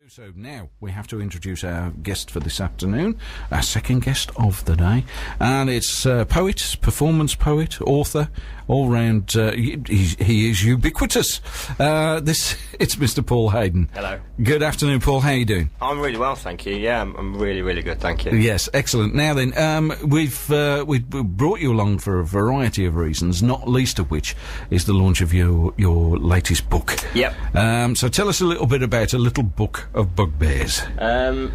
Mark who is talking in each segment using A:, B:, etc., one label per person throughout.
A: So now we have to introduce our guest for this afternoon, our second guest of the day, and it's poet, performance poet, author, all-round, he is ubiquitous. It's Mr. Paul Hayden.
B: Hello.
A: Good afternoon, Paul. How are you doing?
B: I'm really well, thank you. Yeah, I'm really, really good, thank you.
A: Yes, excellent. Now then, we've brought you along for a variety of reasons, not least of which is the launch of your latest book.
B: Yep.
A: So tell us a little bit about a little book of Bugbears.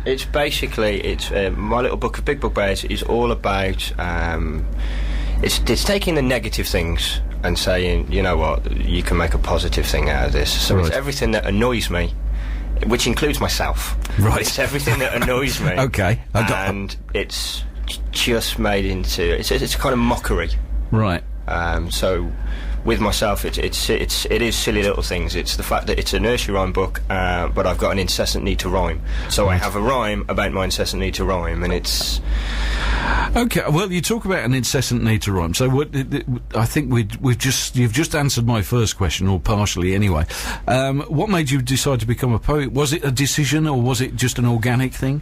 B: It's basically, my little book of Big Bugbears is all about, it's taking the negative things and saying, you know what, you can make a positive thing out of this. So It's everything that annoys me, which includes myself.
A: Right.
B: It's everything that annoys me.
A: Okay.
B: And it's just made into, it's a kind of mockery.
A: Right.
B: So with myself, it is silly little things. It's the fact that it's a nursery rhyme book, but I've got an incessant need to rhyme. So I have a rhyme about my incessant need to rhyme, and it's...
A: Okay, well, you talk about an incessant need to rhyme. So I think you've just answered my first question, or partially anyway. What made you decide to become a poet? Was it a decision, or was it just an organic thing?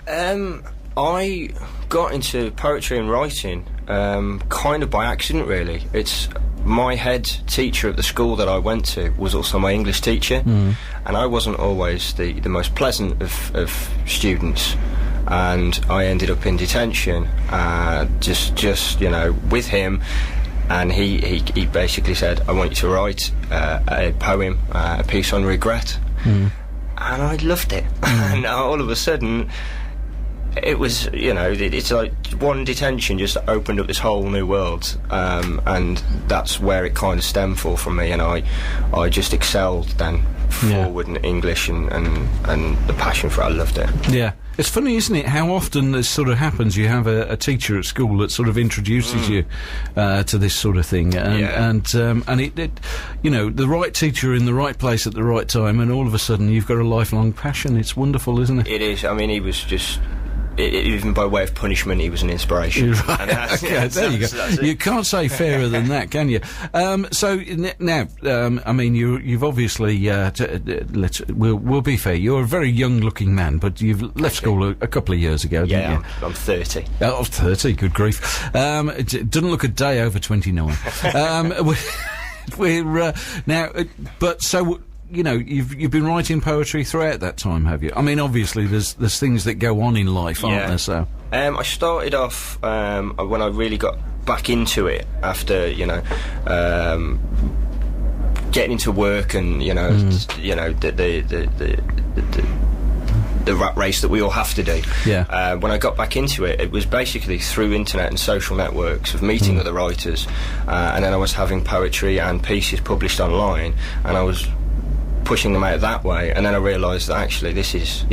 B: I got into poetry and writing kind of by accident, really. It's my head teacher at the school that I went to was also my English teacher, and I wasn't always the most pleasant of students, and I ended up in detention, just with him. And he basically said, I want you to write a poem, a piece on regret. And I loved it. And all of a sudden, it was, it's like one detention just opened up this whole new world, and that's where it kind of stemmed from me, and I just excelled then forward in English and the passion for it. I loved it.
A: Yeah. It's funny, isn't it, how often this sort of happens. You have a teacher at school that sort of introduces you to this sort of thing, and it the right teacher in the right place at the right time, and all of a sudden you've got a lifelong passion. It's wonderful, isn't it?
B: It is. I mean, he was just... even by way of punishment, he was an inspiration.
A: Right. And there you go. You can't say fairer than that, can you? Now, I mean, you've obviously we'll be fair. You're a very young-looking man, but you've left school a couple of years ago.
B: Yeah,
A: didn't you?
B: I'm 30.
A: Oh, 30. Good grief. It doesn't look a day over 29. We're now, but so. You've been writing poetry throughout that time, have you? I mean, obviously, there's things that go on in life, aren't there? So,
B: I started off when I really got back into it after getting into work and the rat race that we all have to do.
A: Yeah.
B: When I got back into it, it was basically through internet and social networks of meeting other writers, and then I was having poetry and pieces published online, and I was pushing them out that way, and then I realised that actually this is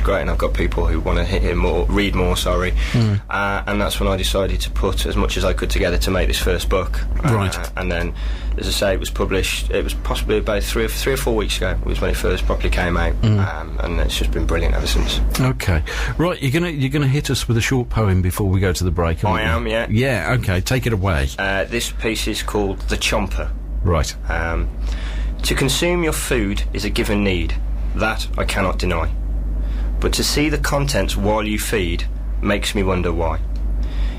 B: great, and I've got people who want to read more, and that's when I decided to put as much as I could together to make this first book.
A: Right.
B: And then, as I say, it was published, it was possibly about three or 4 weeks ago, was when it first properly came out, and it's just been brilliant ever since.
A: Okay. Right, you're gonna hit us with a short poem before we go to the break, aren't you?
B: I am, yeah.
A: Yeah, okay, take it away.
B: This piece is called The Chomper.
A: Right.
B: To consume your food is a given need, that I cannot deny. But to see the contents while you feed makes me wonder why.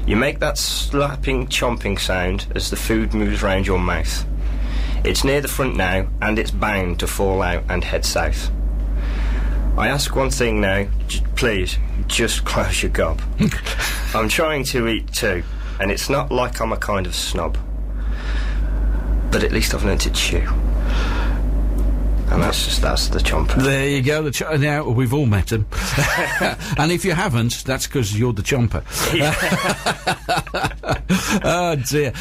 B: You make that slapping, chomping sound as the food moves round your mouth. It's near the front now, and it's bound to fall out and head south. I ask one thing now, please, just close your gob. I'm trying to eat too, and it's not like I'm a kind of snob. But at least I've learnt to chew. And that's the chomper.
A: There you go. Now, we've all met him. And if you haven't, that's because you're the chomper. Oh, dear.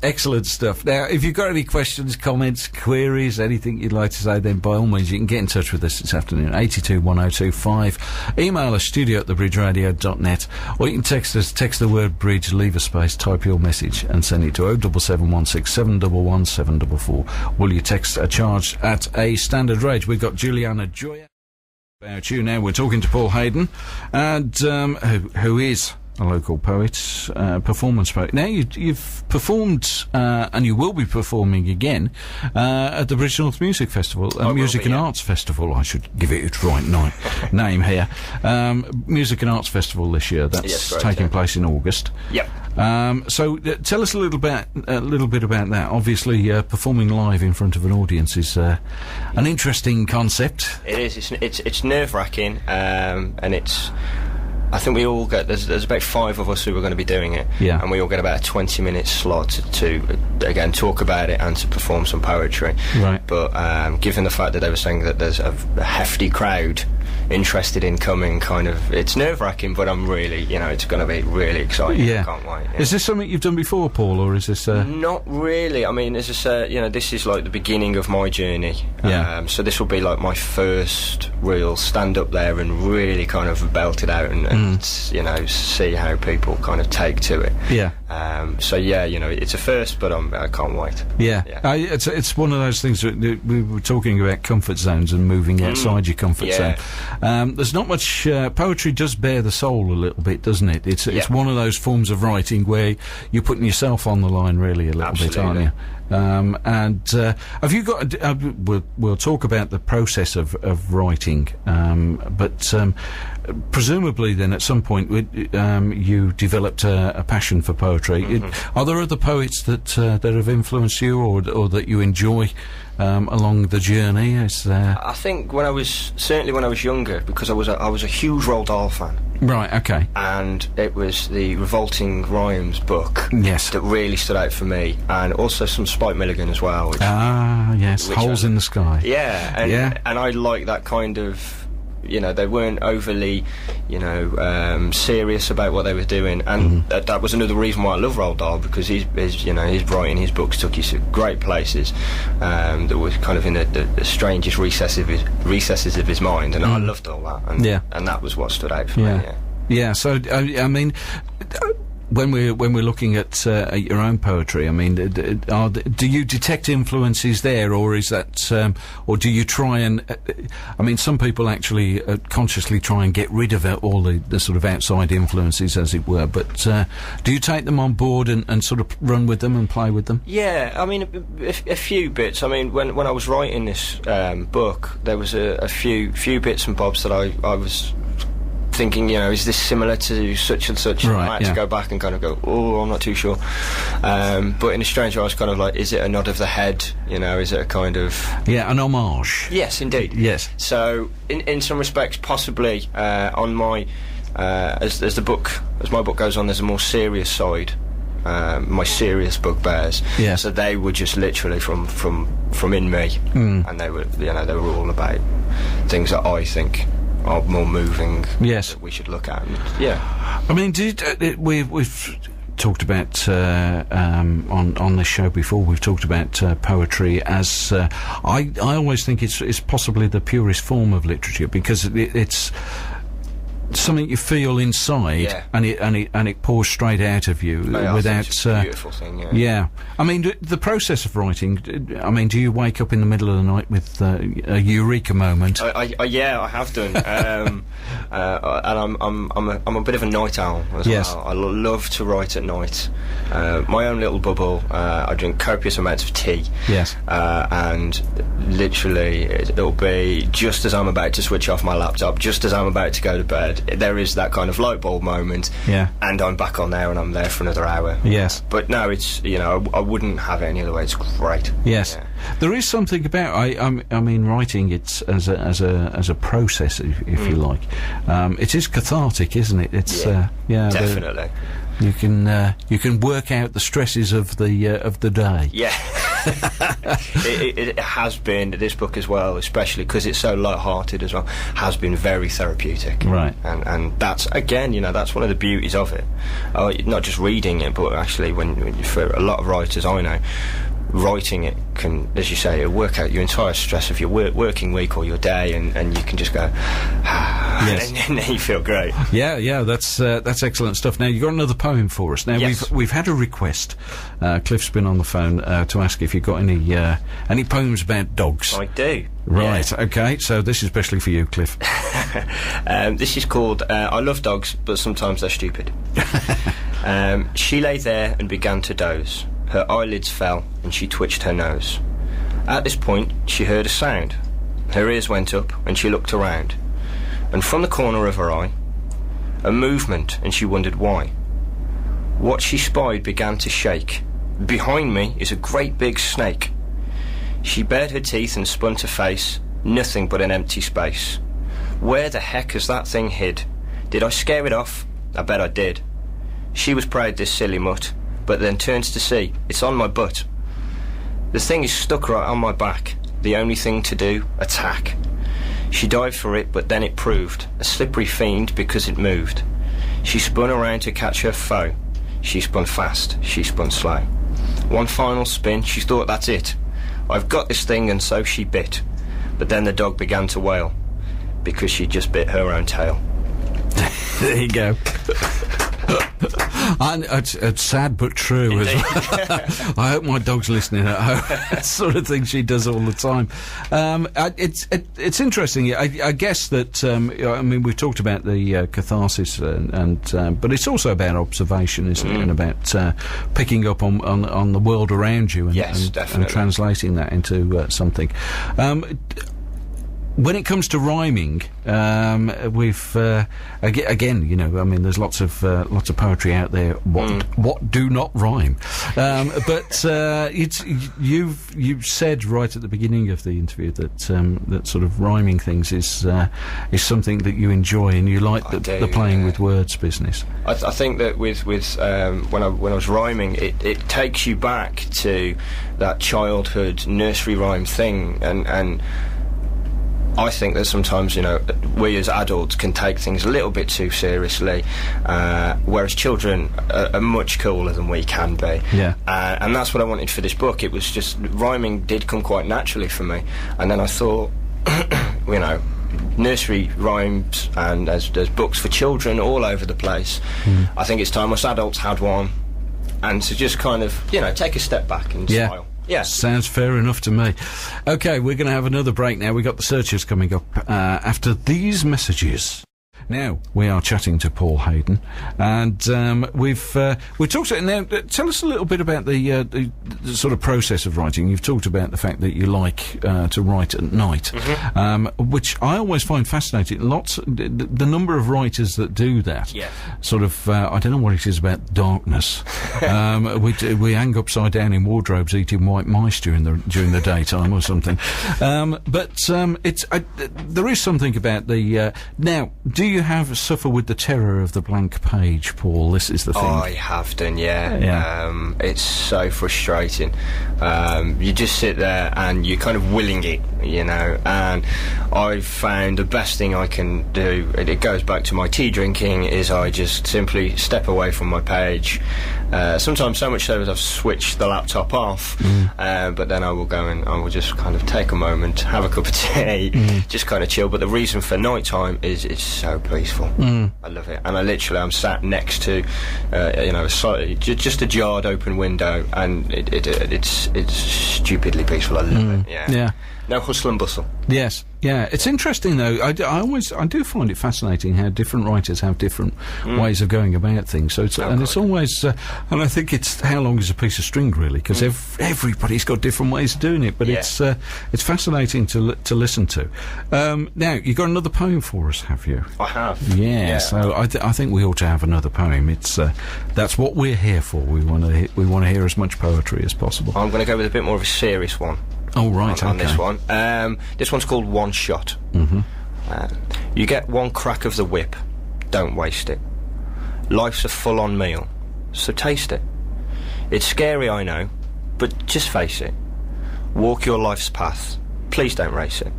A: Excellent stuff. Now, if you've got any questions, comments, queries, anything you'd like to say, then by all means, you can get in touch with us this afternoon, 82 1025. Email us, studio@thebridgeradio.net, or you can text us, text the word bridge, leave a space, type your message, and send it to 07716 711 744. Will you text a charge at a standard rate? We've got Juliana Joya. About you now. We're talking to Paul Hayden, and who is a local poet, performance poet. Now you've performed, and you will be performing again at the Bridge North Music Festival, Music and Arts Festival. I should give it its right name here. Music and Arts Festival this year. That's taking place in August.
B: Yep.
A: So tell us a little bit about that. Obviously, performing live in front of an audience is an interesting concept.
B: It is. It's nerve-wracking, and it's. I think we all get. There's about 5 of us who are going to be doing it, and we all get about a 20-minute slot to again talk about it and to perform some poetry.
A: Right.
B: But given the fact that they were saying that there's a hefty crowd interested in coming, kind of, it's nerve-wracking, but I'm really, it's going to be really exciting.
A: Yeah.
B: I can't wait. Yeah.
A: Is this something you've done before, Paul, or is this?
B: Not really. I mean, as I say, this is like the beginning of my journey.
A: Yeah.
B: So this will be like my first real stand up there and really kind of belt it out and see how people kind of take to it.
A: Yeah.
B: So yeah, it's a first, but I can't wait.
A: Yeah. It's one of those things that we were talking about, comfort zones and moving outside your comfort zone. There's not much poetry does bare the soul a little bit, doesn't it? It's one of those forms of writing where you're putting yourself on the line really a little bit, aren't you? And have you got? We'll talk about the process of writing, but presumably then at some point you developed a passion for poetry. Are there other poets that have influenced you or that you enjoy along the journey?
B: I think when I was younger, because I was a huge Roald Dahl fan.
A: Right, okay.
B: And it was the Revolting Rhymes book that really stood out for me, and also some Spike Milligan as well.
A: Yes, Holes in the Sky.
B: Yeah, and I like that kind of, they weren't overly, serious about what they were doing, and that was another reason why I love Roald Dahl, because his writing, his books took you to great places that were kind of in the strangest recesses of his mind, and I loved all that, and that was what stood out for me.
A: Yeah. So I mean, when we're looking at your own poetry, I mean, do you detect influences there, or is that, or do you try and? I mean, some people actually consciously try and get rid of all the sort of outside influences, as it were. But do you take them on board and sort of run with them and play with them?
B: Yeah, I mean, a few bits. I mean, when I was writing this book, there was a few bits and bobs that I was thinking, is this similar to such and such?
A: Right,
B: I had to go back and kind of go, I'm not too sure. But in a strange way, I was kind of like, is it a nod of the head? Is it a kind of...
A: Yeah, an homage.
B: Yes, indeed.
A: Yes.
B: So, in some respects, possibly, on my... as my book goes on, there's a more serious side. My serious Bugbears.
A: Yeah.
B: So they were just literally from in me. And they were, they were all about things that I think are more moving.
A: Yes.
B: That we should look at.
A: I mean, we've talked about on this show before. We've talked about poetry as I always think it's possibly the purest form of literature, because it's something you feel inside, and it pours straight out of you without.
B: It's a beautiful thing.
A: Yeah. I mean, the process of writing. I mean, do you wake up in the middle of the night with a eureka moment?
B: I have done. And I'm a bit of a night owl as well. I love to write at night. My own little bubble. I drink copious amounts of tea.
A: Yes.
B: And literally, it'll be just as I'm about to switch off my laptop, just as I'm about to go to bed. There is that kind of light bulb moment, and I'm back on there, and I'm there for another hour.
A: Yes.
B: But no, it's I wouldn't have it any other way. It's great.
A: Yes. There is something about I mean, writing it as a process, if you like. It is cathartic, isn't it? It's
B: definitely.
A: You can work out the stresses of the day.
B: Yeah. it has been, this book as well, especially because it's so light-hearted as well, has been very therapeutic.
A: Right.
B: And that's, again, that's one of the beauties of it. Not just reading it, but actually for a lot of writers I know, writing it can, as you say, work out your entire stress of your working week or your day, and you can just go,
A: Yes.
B: and then you feel great.
A: Yeah, that's excellent stuff. Now, you've got another poem for us. Now,
B: Yes.
A: we've had a request. Cliff's been on the phone to ask if you've got any poems about dogs.
B: I do.
A: Right, okay, so this is especially for you, Cliff.
B: This is called I Love Dogs, but sometimes they're stupid. She lay there and began to doze. Her eyelids fell and she twitched her nose. At this point, she heard a sound. Her ears went up and she looked around. And from the corner of her eye, a movement, and she wondered why. What she spied began to shake. Behind me is a great big snake. She bared her teeth and spun to face nothing but an empty space. Where the heck has that thing hid? Did I scare it off? I bet I did. She was proud, this silly mutt, but then turns to see it's on my butt. The thing is stuck right on my back. The only thing to do, attack. She dived for it, but then it proved a slippery fiend because it moved. She spun around to catch her foe. She spun fast, she spun slow. One final spin, she thought, that's it. I've got this thing, and so she bit. But then the dog began to wail, because she just bit her own tail.
A: There you go. And it's sad but true as well. I hope my dog's listening at home. That sort of thing she does all the time. It's interesting. I guess that I mean, we've talked about the catharsis, but it's also about observation, isn't it? And about picking up on the world around you and translating that into something. When it comes to rhyming, we've again, you know, I mean, there's lots of poetry out there. What do not rhyme? But you've said right at the beginning of the interview that that sort of rhyming things is something that you enjoy, and you like the playing with words business.
B: I think that with when I was rhyming, it takes you back to that childhood nursery rhyme thing, and I think that sometimes, you know, we as adults can take things a little bit too seriously, whereas children are much cooler than we can be.
A: Yeah.
B: And that's what I wanted for this book. It was just, rhyming did come quite naturally for me. And then I thought, you know, nursery rhymes, and there's books for children all over the place. I think it's time us adults had one, and to just kind of, you know, take a step back and smile. Yeah.
A: Sounds fair enough to me. Okay, we're going to have another break now. We've got the searchers coming up after these messages. Now, we are chatting to Paul Hayden, and we've talked about, now, tell us a little bit about the sort of process of writing. You've talked about the fact that you like to write at night, which I always find fascinating. The number of writers that do that, sort of, I don't know what it is about darkness. We hang upside down in wardrobes eating white mice during the daytime or something. But there is something about the, now, do you suffer with the terror of the blank page, Paul? This is the thing.
B: I have done, yeah. It's so frustrating. You just sit there and you're kind of willing it, you know, and I've found the best thing I can do, it goes back to my tea drinking, is I just simply step away from my page. Sometimes so much so that I've switched the laptop off, but then I will go and I will just kind of take a moment, have a cup of tea, just kind of chill. But the reason for night time is it's so peaceful. I love it, and I'm sat next to, you know, just a jarred open window, and it's stupidly peaceful. I love it. Yeah. No hustle and bustle.
A: Yes. Yeah, it's interesting though. I do find it fascinating how different writers have different ways of going about things. So it's always, and I think it's how long is a piece of string really, because everybody's got different ways of doing it. But it's fascinating to listen to. Now you got another poem for us, have you?
B: I have.
A: Yeah. So I think we ought to have another poem. It's that's what we're here for. We want to hear as much poetry as possible.
B: I'm going to go with a bit more of a serious one.
A: Oh, right,
B: on this one. This one's called One Shot. You get one crack of the whip, don't waste it. Life's a full-on meal, so taste it. It's scary, I know, but just face it. Walk your life's path, please don't race it.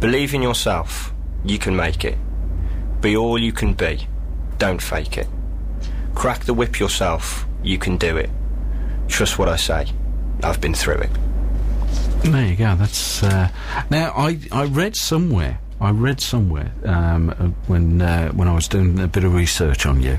B: Believe in yourself, you can make it. Be all you can be, don't fake it. Crack the whip yourself, you can do it. Trust what I say, I've been through it.
A: There you go. That's now I read somewhere I read somewhere when I was doing a bit of research on you,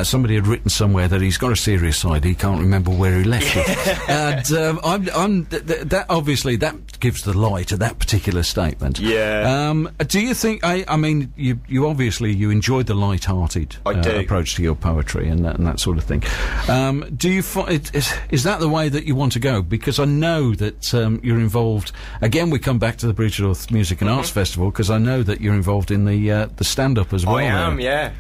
A: somebody had written somewhere that he's got a serious side. He can't remember where he left it, and that obviously that gives the lie to that particular statement.
B: Yeah.
A: Do you think? I mean, you obviously you enjoy the light-hearted approach to your poetry and that sort of thing. Do you is that the way that you want to go? Because I know that you're involved. Again, we come back to the Bridgenorth Music and Arts Festival, because I know that you're involved in the stand-up as well.
B: I am, yeah.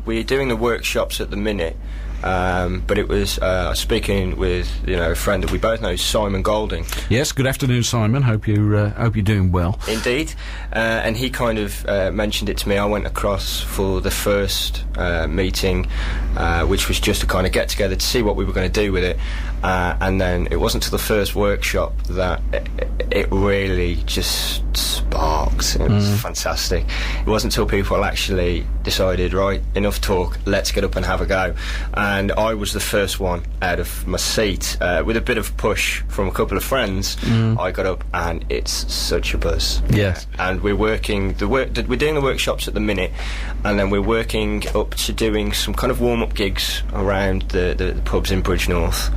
B: We're doing the workshops at the minute. But it was speaking with a friend that we both know, Simon Golding.
A: Yes, good afternoon, Simon. Hope you're doing well.
B: Indeed, and he kind of mentioned it to me. I went across for the first meeting, which was just to kind of get together to see what we were going to do with it, and then it wasn't till the first workshop that it really just sparked. It was fantastic. It wasn't until people actually decided, right, enough talk, let's get up and have a go. And I was the first one out of my seat, with a bit of push from a couple of friends. I got up, and it's such a buzz.
A: Yes.
B: And we're working we're doing the workshops at the minute, and then we're working up to doing some kind of warm-up gigs around the pubs in Bridgenorth,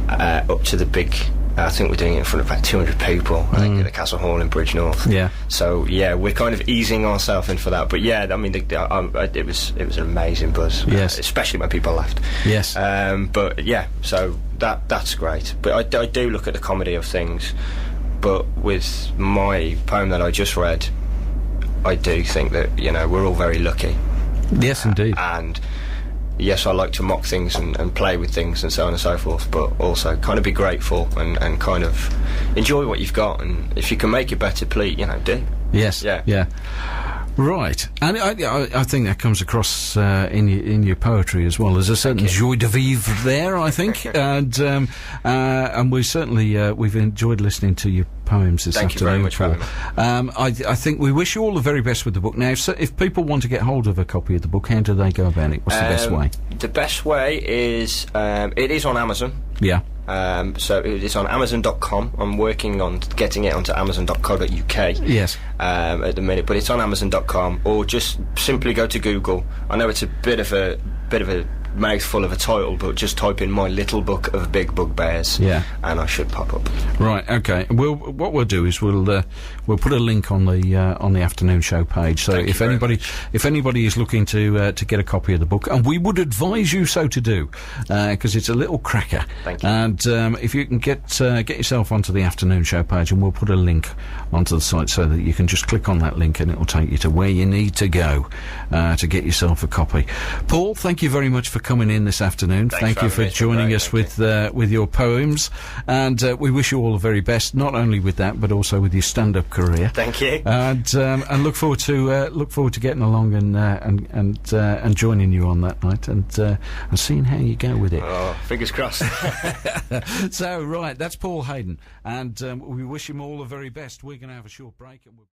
B: up to the big. I think we're doing it in front of about 200 people, I think, at the Castle Hall in Bridgenorth. Yeah. So, yeah, we're kind of easing ourselves in for that. But, yeah, I mean, it was an amazing buzz.
A: Yes.
B: Especially when people laughed.
A: Yes.
B: But, yeah, so that's great. But I do look at the comedy of things. But with my poem that I just read, I do think that, we're all very lucky.
A: Yes, indeed.
B: And... yes, I like to mock things and play with things and so on and so forth, but also kind of be grateful and kind of enjoy what you've got, and if you can make it better, please, do.
A: Yes.
B: Yeah.
A: Right, and I think that comes across in your poetry as well. There's a certain joie de vivre there, I think, and we certainly we've enjoyed listening to your poems this afternoon.
B: Thank you very much for having me.
A: I think we wish you all the very best with the book. Now, if people want to get hold of a copy of the book, how do they go about it? What's the best way?
B: The best way is it is on Amazon.
A: Yeah.
B: So it's on Amazon.com. I'm working on getting it onto Amazon.co.uk.
A: Yes.
B: At the minute, but it's on Amazon.com, or just simply go to Google. I know it's a bit of a mouthful of a title, but just type in My Little Book of Big Bugbears, and I should pop up.
A: Right. Okay. What we'll do is we'll put a link on the afternoon show page. So if anybody is looking to get a copy of the book, and we would advise you so to do, because it's a little cracker.
B: Thank you.
A: And if you can get yourself onto the afternoon show page, and we'll put a link onto the site so that you can just click on that link, and it will take you to where you need to go to get yourself a copy. Paul, thank you very much for coming in this afternoon. Thank you for joining us with your poems, and we wish you all the very best, not only with that but also with your stand-up career.
B: Thank you.
A: And look forward to getting along and joining you on that night and seeing how you go with it.
B: Oh, fingers crossed.
A: So right, that's Paul Hayden, and we wish him all the very best. We're going to have a short break, and we'll